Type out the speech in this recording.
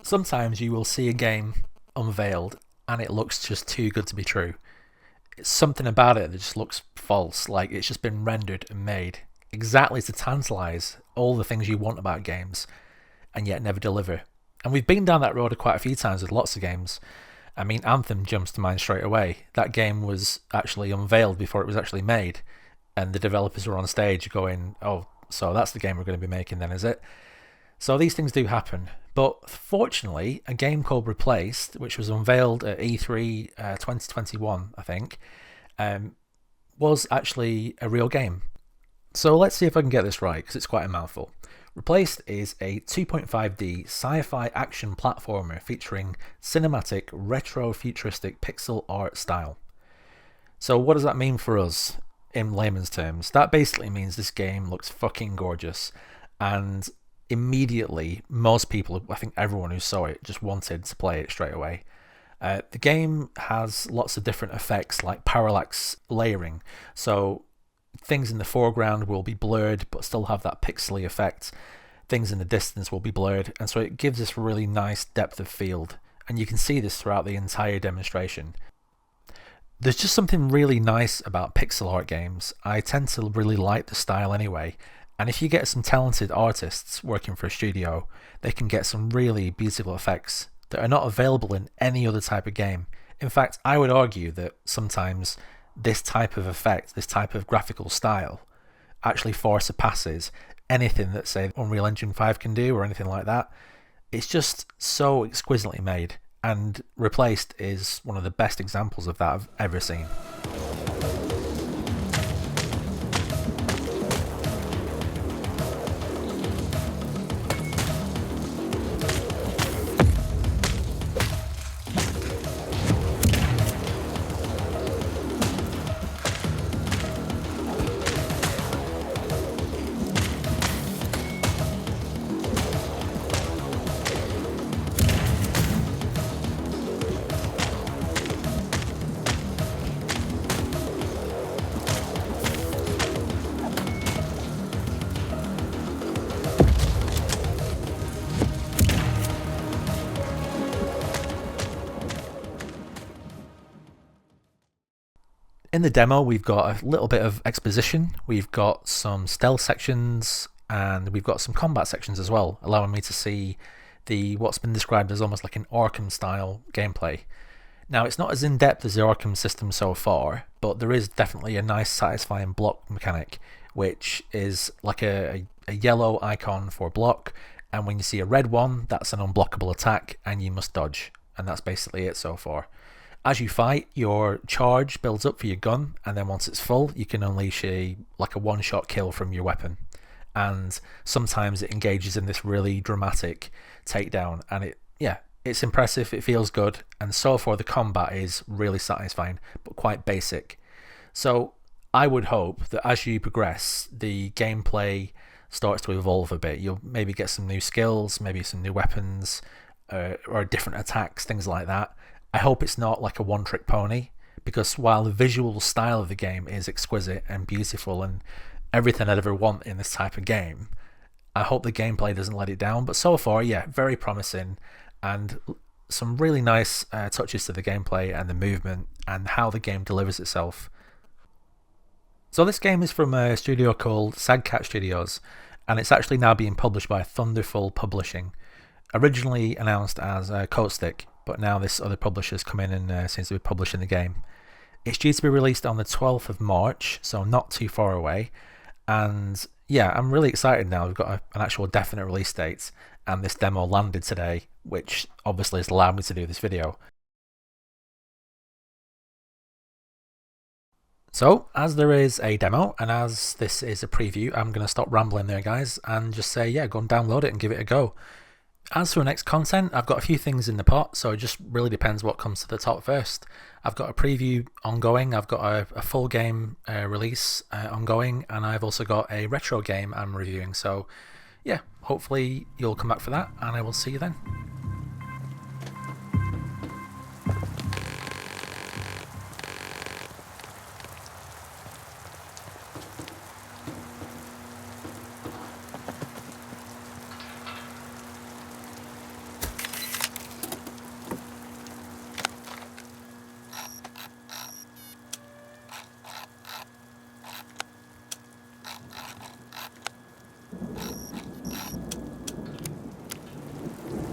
Sometimes you will see a game unveiled and it looks just too good to be true. It's something about it that just looks false, like it's just been rendered and made exactly to tantalise all the things you want about games and yet never deliver. And we've been down that road quite a few times with lots of games. I mean, Anthem jumps to mind straight away. That game was actually unveiled before it was actually made, and the developers were on stage going, "Oh, so that's the game we're going to be making then, is it?" So these things do happen. But fortunately, a game called Replaced, which was unveiled at E3 2021, I think, was actually a real game. So let's see if I can get this right, because it's quite a mouthful. Replaced is a 2.5D sci-fi action platformer featuring cinematic, retro-futuristic pixel art style. So what does that mean for us in layman's terms? That basically means this game looks fucking gorgeous, and immediately most people, I think everyone who saw it, just wanted to play it straight away. The game has lots of different effects like parallax layering, so things in the foreground will be blurred but still have that pixely effect. Things in the distance will be blurred, and so it gives this really nice depth of field, and you can see this throughout the entire demonstration. There's just something really nice about pixel art games. I tend to really like the style anyway, and if you get some talented artists working for a studio, they can get some really beautiful effects that are not available in any other type of game. In fact, I would argue that sometimes this type of effect, this type of graphical style, actually far surpasses anything that, say, Unreal Engine 5 can do or anything like that. It's just so exquisitely made, and Replaced is one of the best examples of that I've ever seen. In the demo, we've got a little bit of exposition, we've got some stealth sections, and we've got some combat sections as well, allowing me to see the what's been described as almost like an Arkham style gameplay. Now, it's not as in-depth as the Arkham system so far, but there is definitely a nice satisfying block mechanic, which is like a yellow icon for block, and when you see a red one, that's an unblockable attack and you must dodge, and that's basically it so far. As you fight, your charge builds up for your gun, and then once it's full, you can unleash a one-shot kill from your weapon. And sometimes it engages in this really dramatic takedown, and it's impressive, it feels good, and so far the combat is really satisfying, but quite basic. So I would hope that as you progress, the gameplay starts to evolve a bit. You'll maybe get some new skills, maybe some new weapons, or different attacks, things like that. I hope it's not like a one-trick pony, because while the visual style of the game is exquisite and beautiful and everything I'd ever want in this type of game, I hope the gameplay doesn't let it down. But so far, yeah, very promising, and some really nice touches to the gameplay and the movement and how the game delivers itself. So this game is from a studio called Sadcat Studios, and it's actually now being published by Thunderful Publishing. Originally announced as Coat Stick, but now this other publisher's come in and seems to be publishing the game. It's due to be released on the 12th of March, so not too far away. And yeah, I'm really excited now. We've got an actual definite release date, and this demo landed today, which obviously has allowed me to do this video. So, as there is a demo, and as this is a preview, I'm going to stop rambling there, guys, and just say, yeah, go and download it and give it a go. As for next content, I've got a few things in the pot, so it just really depends what comes to the top first. I've got a preview ongoing, I've got a full game release ongoing, and I've also got a retro game I'm reviewing. So yeah, hopefully you'll come back for that, and I will see you then.